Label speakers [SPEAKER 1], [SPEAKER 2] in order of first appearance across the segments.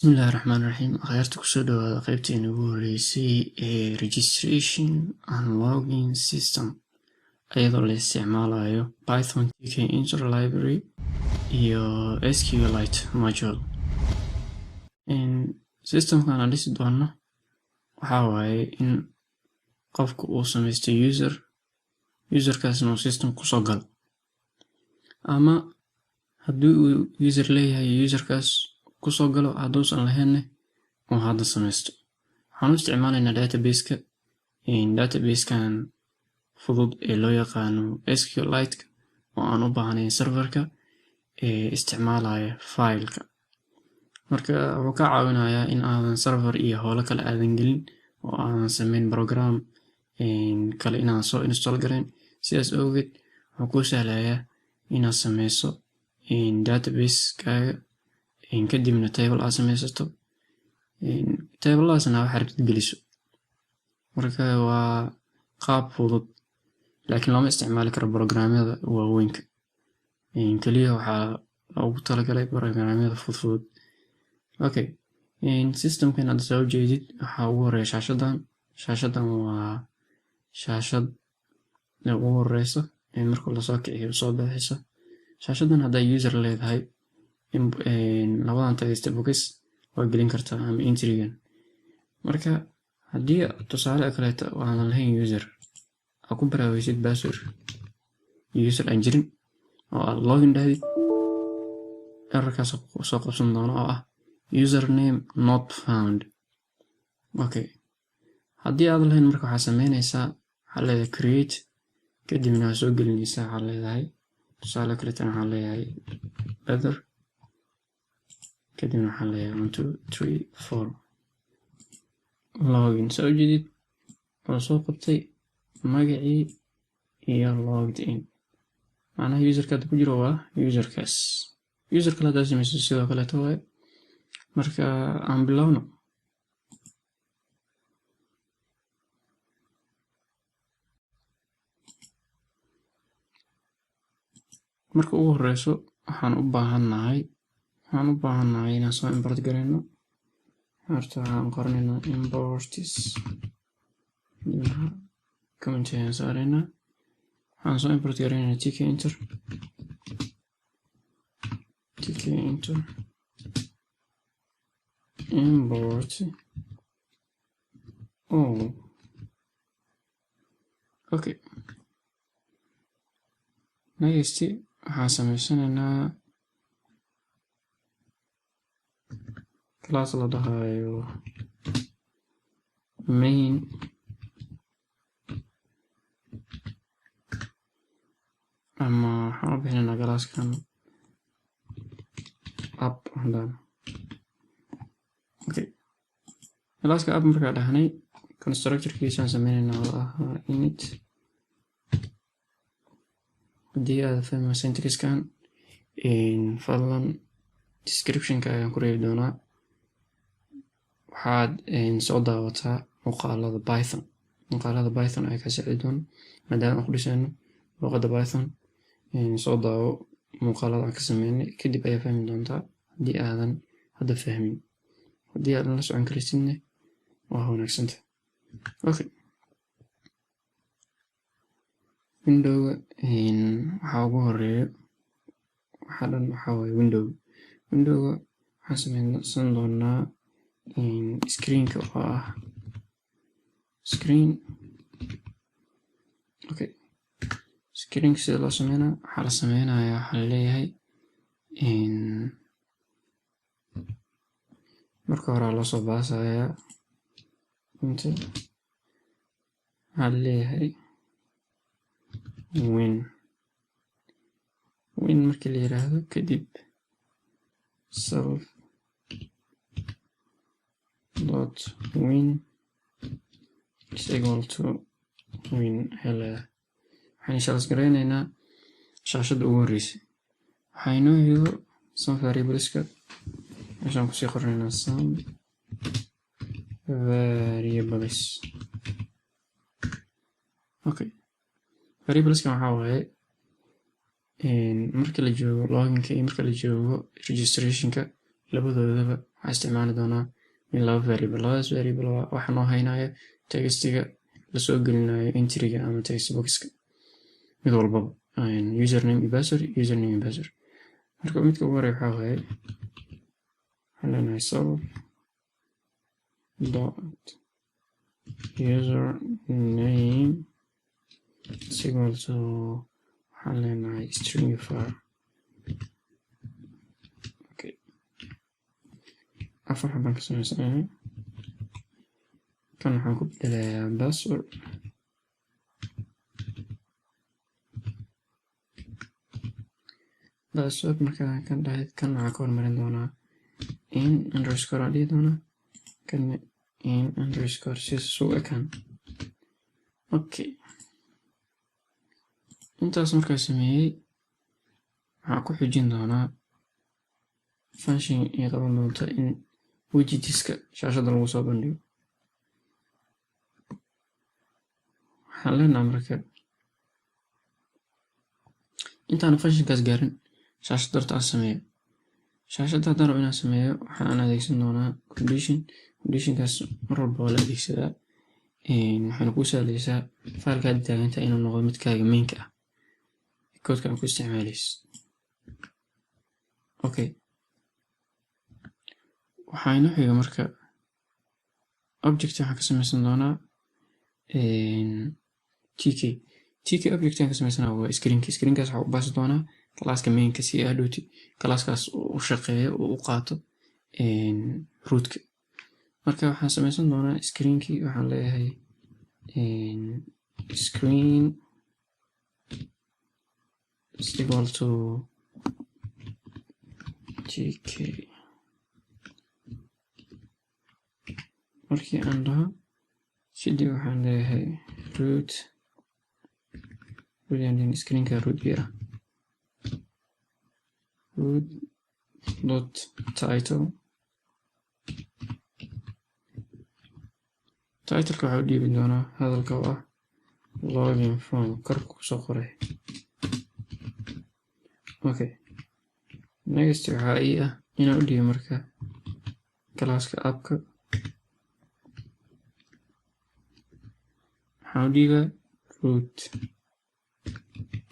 [SPEAKER 1] Bismillaahi Raxmaani Raxiim. Akhyaarta kusoo dhawaada qaybteena ugu horeysay ee registration and login system ayadoo la isticmaalayo Python Tkinter library iyo Sqlite module. Systemkan aan dhisi doono waxaa waaye in qofku uu samaysto userkaasna uu system kusoo galo, ama haddii uu user leeyahay userkaas kusoo galo, hadduusan lahaynna uu hadda samaysto. Waxaan u isticmaalaynaa databasekan fudud ee loo yaqaano Sqlite oo aan u baahnayn serverka ee isticmaalaya fileka. Marka wuxuu ka caawinayaa in aadan server iyo howlo kale aadan gelin oo aadan samayn program kale inaan soo install garayn. Sidaas awgeed wuxuu kuu sahlayaa inaad samayso database-kaaga, kadibna table aad samaysato, tabladaasna waxaad rabtid geliso. Marka waa qaab fudud, laakiin looma isticmaali karo programyada waaweynka. Kaliya waxaa loogu talagalay programyada fudud. Okay, systemkan hadda soo jeedid waxaa ugu horeeya shaashadan waa shaashad ugu horeysa marka lasoo kiciyo soo bixisa. Shaashadan hadday user leedahay labadan tagista box waa gelin kartaa ama entrygan. Marka haddii tusaale kaleeto aanan lahayn user, aad ku baraaweysid password user aan jirin oo aad login dhahdid, errorkaas soo qabsan doono oo ah username not found. Okay, haddii aad lahayn marka waxaa sameynaysaa, waxaa leedahay create, kadibna waa soo gelinaysaa. waxaa leedahay tusaale kaleeto waxaa leeyahay other, kadibna waxaa leeyahay 1 2 3 4 login. soo jeedid oo soo qabtay magacii iyo logged in, macnaha userka hadda ku jiro waa userkaas. user kale haddaad samayso sidoo kaleeto waaye. Marka aan bilowno. Marka ugu horeyso waxaan u baahannahay inaan soo import garayno. Horta waxaan qoranaynaa imports, comment ayaan saaraynaa. waxaan soo import garaynaynaa tkinter import okay. Next waxaan samaysanaynaa class la dhahayo main, ama waxaan u bixinaynaa classkan app hadaan. Okay, classka app markaa dhahnay, constructorkiisaan sameynaynaa oo ah init. haddii aad fahmo syntaxkan fadlan descriptionka ayaan ku reebi doonaa. waxaad soo daawataa muuqaalada Python ay ka saaciidi doona maadaama aan ku dhisayno luqadda Python. soo daawo muuqaalada aan ka sameynay, kadib ayaa fahmi doontaa haddii aadan hadda fahmin. haddii aadan la socon karaysidna waa wanaagsanta. Okay, windowga waxaa ugu horeeyo waxaa waaye windowga waxaan samaysan doonaa screenka oo ah screen. Okay, screenka sida loo sameynaa, waxaa la sameynayaa, waxaa leeyahay marka hore loo soo baasayaa inta, waxaa leeyahay win markii la yiraahdo, kadib self dot win is equal to win. waxaan inshalas garaynaynaa shaashadda ugu horeysay. waxaa inoo xigo some variableska, meeshaan kusii qoranaynaa some variables. Okay, variableskan waxaa waaye marka la joogo loginka iyo marka la joogo registrationka labadoodaba waxaan isticmaali doonaa in laba variable. Labadaas variable waxa noo haynaya textiga lasoo gelinayo entryga ama text boxka mid walbaba username iyo password marka midka ugu horeeya waxaa waaye waxaan leenahay self dot username is equal to waxaan leenahay stringify. Okay, afar xabaan ka sameysanahay. kan waxaan ku bedelayaa password markaa kan dhahayd kan waxaa ka hormarin doonaa in underscore aan dhihi doonaa kan in underscore si suu ekaan. Okay, intaas markaa sameeyey waxaan ku xujin doonaa function ay qaban doonta in widgetska shaashada lagu soo bandhigo. waxaan leenahay marka intaan functionkaas gaarin shaashada horta aan sameeyo. shaashada haddaan rabo inaan sameeyo waxaan adeegsan doonaa conditionkaas mar walba waa la adeegsadaa. waxayna kuu sahlaysaa faylkaad taaganta inuu noqdo midkaaga mainka ah koodka aan ku isticmaalaysid. Okay, waxaa inoo xiga marka object waxaan ka samaysan doonaa tk object aan ka samaysanaa waa screenkaas waxaa u baasi doonaa classka mainka si hadhowti classkaas u shaqeeyo oo u qaato rootka. marka waxaan samaysan doonaa screenkii waxaan leeyahay screen is equal to tk. markii aan dhaho kadib waxaan leeyahay root screenka root beer root dot titleka waxaa u dhiibi doonaa hadalka oo ah login form korka kusoo qoray. Okay, next waxaa ii ah inaan u dhiibo marka classka appka waxaan u dhiibaa root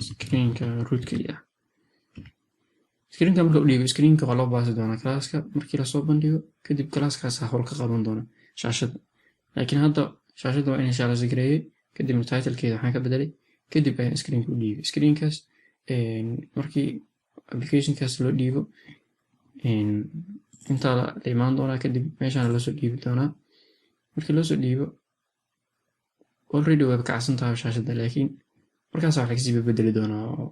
[SPEAKER 1] screenka rootka ah. screenka marka u dhiibo screenka waa loo baasi doonaa classka markii lasoo bandhigo kadib classkaas hawl ka qaban doona shaashada. laakiin hadda shaashada waa inay shaalasigareeyay kadibna titlekeeda waxaan ka bedelay kadib ayaan screenka u dhiibay. screenkaas markii applicationkaas loo dhiibo intaa la imaan doonaa kadib meeshaan loosoo dhiibi doonaa. markii loosoo dhiibo already way kacsan tahay shaashada laakiin markaas wax laga sii bedeli doonaa oo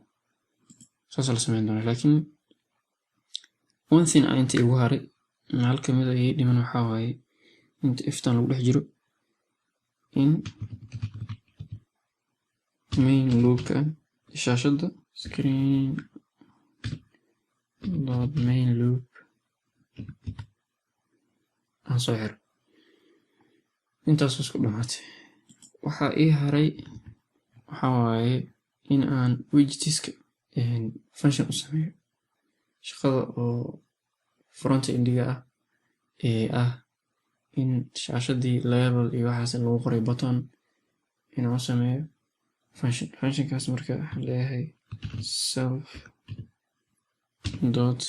[SPEAKER 1] saas la sameyn doonaa. laakiin one thing inta igu haray hal kamid ah dhiman waxaa waaye inta iftaan lagu dhex jiro in main loopka shaashada screen dot main loop aan soo xiro. intaas isku dhamaatay. waxaa ii haray waxaa waaye in aan widgetska function u sameeyo. shaqada oo front endiga ah ee ah in shaashadii level iyo waxaas lagu qoray button inaan u sameeyo functionkaas marka waxaan leeyahay self dot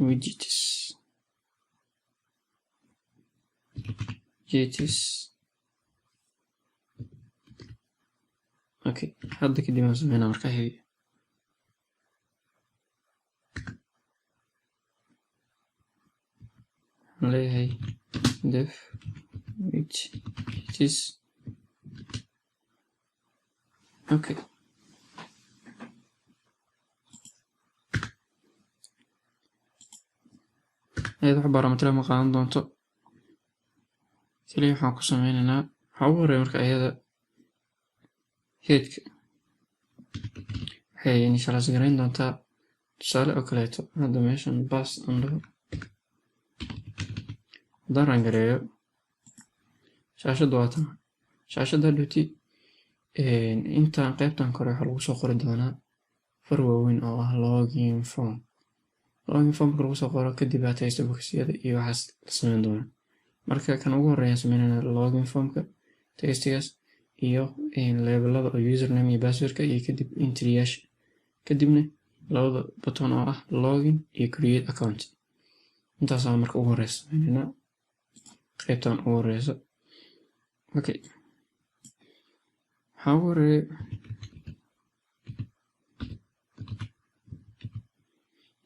[SPEAKER 1] widgets. Okay, hadda kadib aan sameynaa markaa xigi waxaan leeyahay def widgets. Okay, ayada wax barometer ma qaadan doonto. kaliya waxaan ku sameynaynaa waxaa ugu horeeya marka ayada headka waxay initialize-gareyn doontaa tusaale oo kaleeto. hadda meeshan bas aan dhaho haddaan rangareeyo shaashadda waa tan. shaashadda hadhowti intaan qaybtan kore waxaa lagu soo qori doonaa far waaweyn oo ah login form. login formka lagu soo qoro kadib aad text boxyada iyo waxaas la sameyn doona. Marka kan ugu horeeya sameynayna login formka textigaas iyo labelada oo username iyo passwordka iyo kadib entryyaasha kadibna labada button oo ah login iyo create account. intaas aan marka ugu horeysa sameynayna qaybtan ugu horeysa. Okay, waxaa ugu horeeya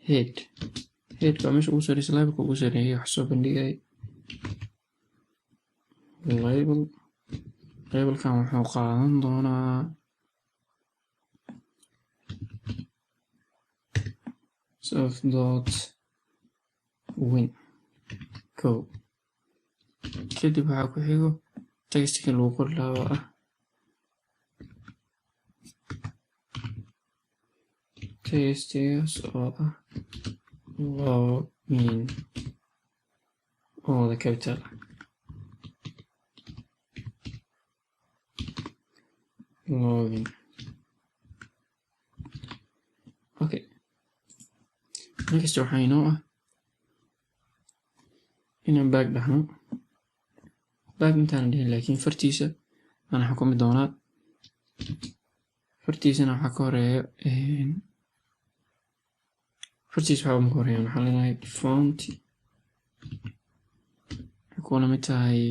[SPEAKER 1] head waa meesha ugu sareysa labelka ugu sareeya wax soo bandhigay labelkan wuxuu qaadan doonaa self.win kadib waxaa ku xigo textka lagu qori lahaa oo ah textigaas oo ah login oo the capital login. Okay, next waxaa inoo ah inaan back dhahno. back intaan dhihin laakiin fartiisa aan xukumi doonaa. fartiisana waxaa ka horeeya fartiisa waxaa ugu horeeya waxaan leenahay font kuna mid tahay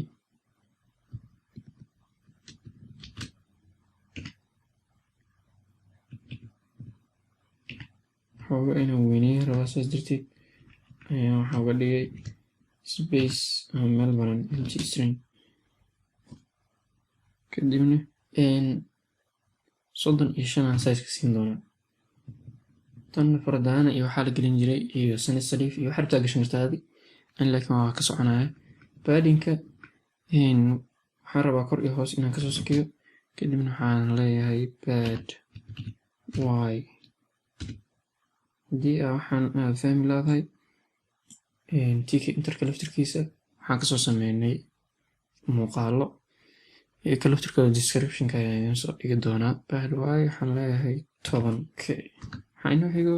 [SPEAKER 1] xooga inaan weyneeyo rabaa saas darteed ayaa waxaa uga dhigay space ama meel banan empty string kadibna 35 aan size ka siin doonaa. tan fardaana iyo waxaa la gelin jiray iyo sanad sariif iyo waxaa rabtaa gashan kartaa adi an laakiin waa ka soconaya. paddingka waxaan rabaa kor iyo hoos inaan kasoo sakeeyo kadibna waxaan leeyahay pad y haddii waxaan aad fahmi laadahay tkinterka laftirkiisa waxaan kasoo sameynay muuqaalo ka laftirkooda descriptionka ayaan soo dhigi doonaa. pad y waxaan leeyahay 10k waxaa inoo xigo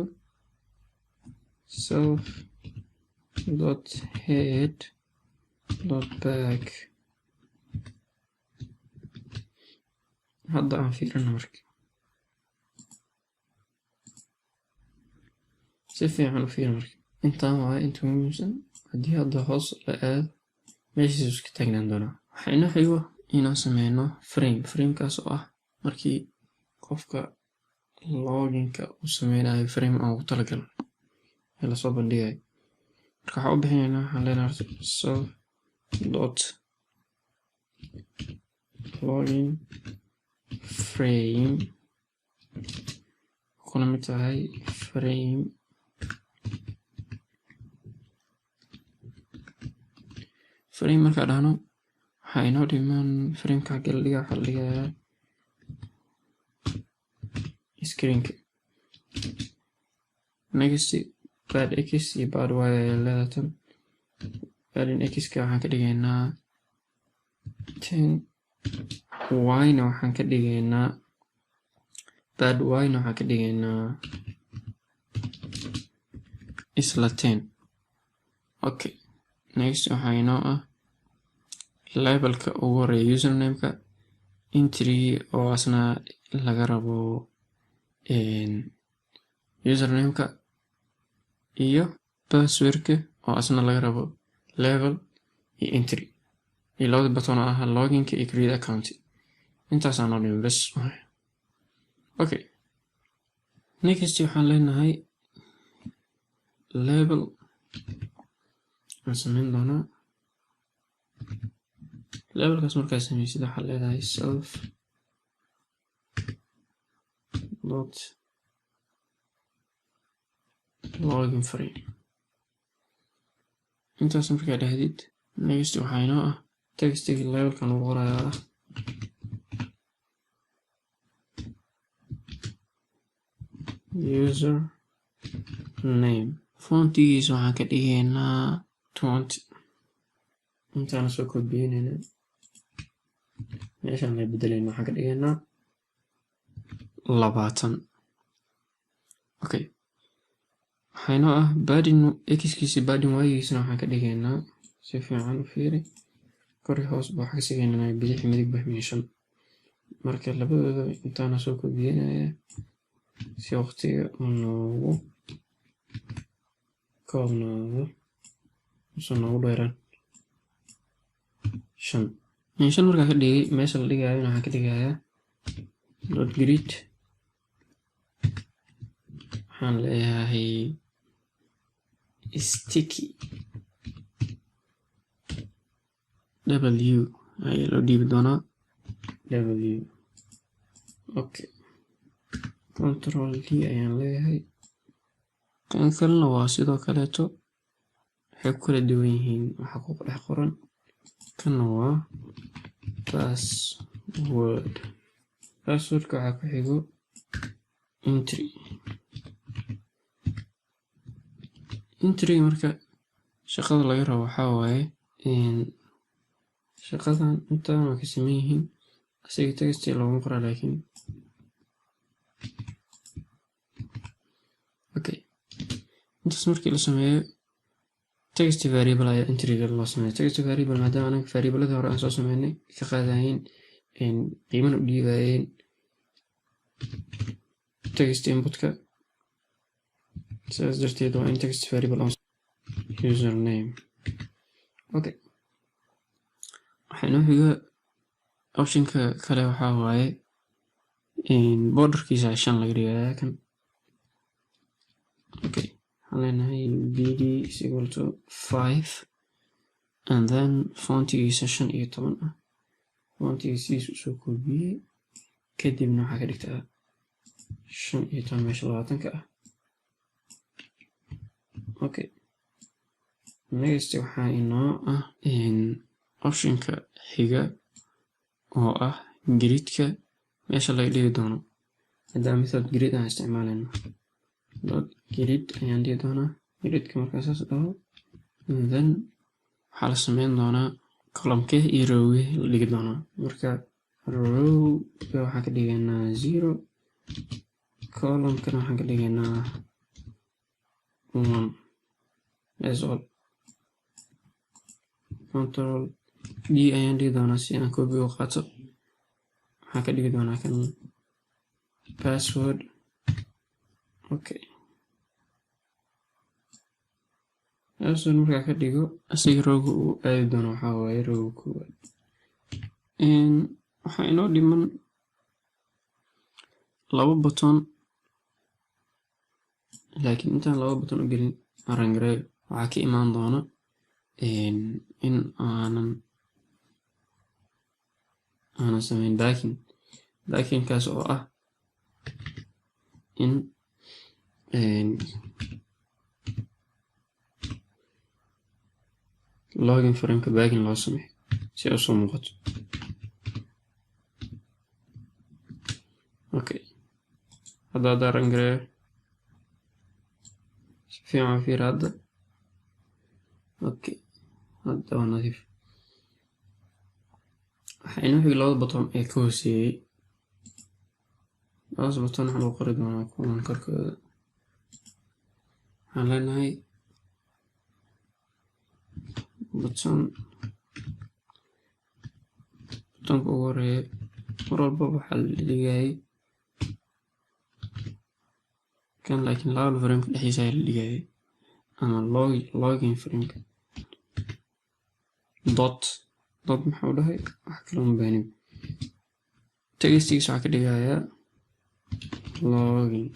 [SPEAKER 1] self.head.back. hadda aan fiirino marka si fiican u fiir marka intaan waa inta muhiimsan. haddii hadda hoos la aado meeshiisu iska taagnaan doonaa. waxaa inoo xigo inaan sameyno framekaas oo ah markii qofka loginka uu sameynayo frame aan ugu talagalno ee lasoo bandhigayo. marka waxaa u bixinaynaa waxaan leenahay self.login frame kuna mid tahay frame markaa dhahno waxaa inoo dhiman frameka xagga la dhigaa waxaa la dhigayaa screenka. next pad x iyo pad y ayaa leedatan. padin x-ka waxaan ka dhigaynaa 10 y-na waxaan ka dhigaynaa pad y-na waxaan ka dhigaynaa isla 10. okay, next waxaa inoo ah labelka ugu horeeya usernameka entry oo asna laga rabo usernameka iyo passwordka oo asna laga rabo level iyo entry iyo labada button oo ah loginka iyo create account. intaasaan oo dhiman bas. okay, next waxaan leenahay label aan sameyn doonaa. labelkaas markaa sameysid waxaa leedahay self dot login frame. intaas markaa dhahdid next waxaa inoo ah textiga labelkan ugu qorayaa ah user name. fontigiisa waxaan ka dhigaynaa 20. intaana soo koobiyeynayna meeshaan la bedelayna waxaan ka dhigaynaa 20. okay, waxayna padding x-kiisa padding y-giisana waxaan ka dhigaynaa si fiican u fiiri kor iyo hoos waxaan ka sigaynaa bidix midig -5 marka labadooda intaana soo koobiyeynaya si waqtiga uu noogu koobnaado usan noogu dheeraan 5 markaan ka dhigay meesha la dhigayo waxaan ka dhigayaa dot grid waxaan leeyahay sticky w ayaa loo dhiibi doonaa w okay control d ayaan leeyahay kan kalena waa sidoo kaleeto waxay ku kala duwan yihiin waxa ku dhex qoran kana waa passwordka waxaa ku xigo entry marka shaqada laga rabo waxaa waaye shaqadan intaan waa ka sameyn yihiin asiga text looguma qoraa laakiin okay intaas markii la sameeyo text variable ayaa entryga loo sameeyo text variable maadaama anaga variablada hore aan soo sameynay ka qaadayeen qiimana u dhiibayeen text inputka sidaas darteed waa in text variable username okay waxayna xiga optionka kale waxaa waaye borderkiisa 5 laga dhigayaa kan okay waxaan leenahay bd is equal to 5 and then fontigiisa 15 fontigiisa soo koobiyey kadibna waxaa ka dhigtaa 15 meesha 20 okay next waxaa inoo optionka xiga oo gridka meesha laga dhigi doono haddana method grid aan isticmaalayno dot grid ayaan dhigi doonaa gridka markaa saas dhaho then waxaa la sameyn doonaa columnke iyo rowge la dhigi doonaa marka rowga waxaan ka dhigaynaa 0 columnkana waxaan ka dhigaynaa 1 that's all control d ayaan dhigi doonaa si aan copy u qaato waxaan ka dhigi doonaa kan password okay password markaa ka dhigo asiga rowga uu aadi doono waxaa waaye rowga koowaad waxaa inoo dhiman 2 button laakiin intaan 2 button u gelin arrangareeyo waxaa ka imaan doona in aanan sameyn backingkaas oo in login frameka backing loo sameeyo si ay usoo muuqato okay hadda arrangareeyo si fiican fiir hadda okay hadda waa nadiif waxaa inoo xigi 2 button ee ka hooseeyey 2 button waxaa lagu qori doonaa kuwan korkooda waxaan leenahay buttonka ugu horeeya mar walbaba waxaa la dhigayay kan laakiin laba frameka dhexdiisa ayaa la dhigayay ama login frameka dot maxaa u dhahay wax kale uma baanin textigiisa waxaa ka dhigayaa login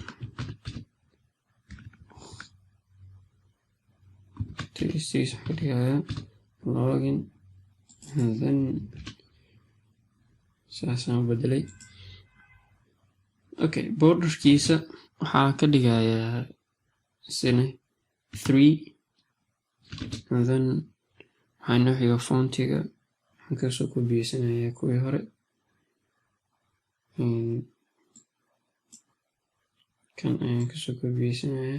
[SPEAKER 1] textigiisa waxaa ka dhigayaa login and then saasaan u bedelay okay borderkiisa waxaa ka dhigayaa isna 3 and then waxaa inoo xiga fontiga waxaan kasoo koobiyeysanaya kuwii hore kan ayaan kasoo koobiyeysanaya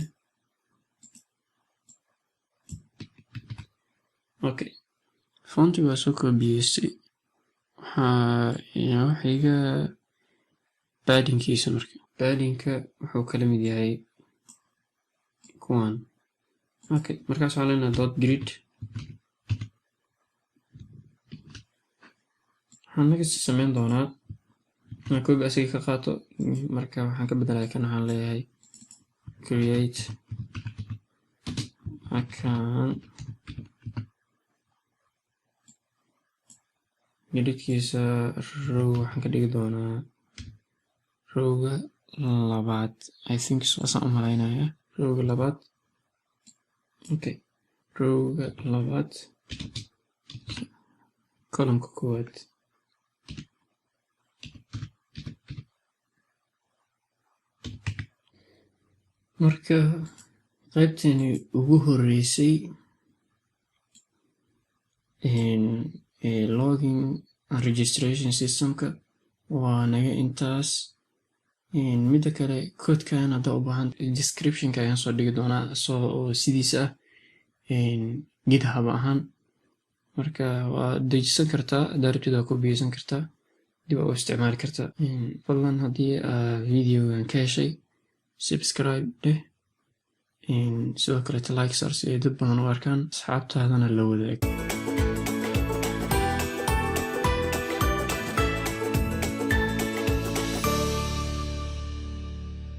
[SPEAKER 1] okay fontiga waa soo koobiyeystay waxaa inoo xiga paddingkiisa marka paddingka wuxuu kala mid yahay kuwan. Okay, markaas waxaan leenahay dot grid. waxaan naga sameyn doonaa inaan koobi asiga ka qaato, marka waxaan ka bedelaya kan waxaan leeyahay create account gridkiisa row waxaan ka dhigi doonaa rowga labaad. I think saasaan u malaynaya rowga labaad. Okay, rowga labaad columnka koowaad. marka qaybtani ugu horeysay login and registration systemka waa naga intaas. midda kale codekan haddaa u baahan descriptionka ayaan soo dhigi doonaa oo sidiisa ah github ahaan. marka waa dejisan kartaa, haddaa rabtid waa kobiyeysan kartaa, dib u isticmaali kartaa. fadlan haddii videogan ka heshay subscribe dheh, sidoo kaleeta like saar si ay dad badan u arkaan, asxaabtaadana la wadaag.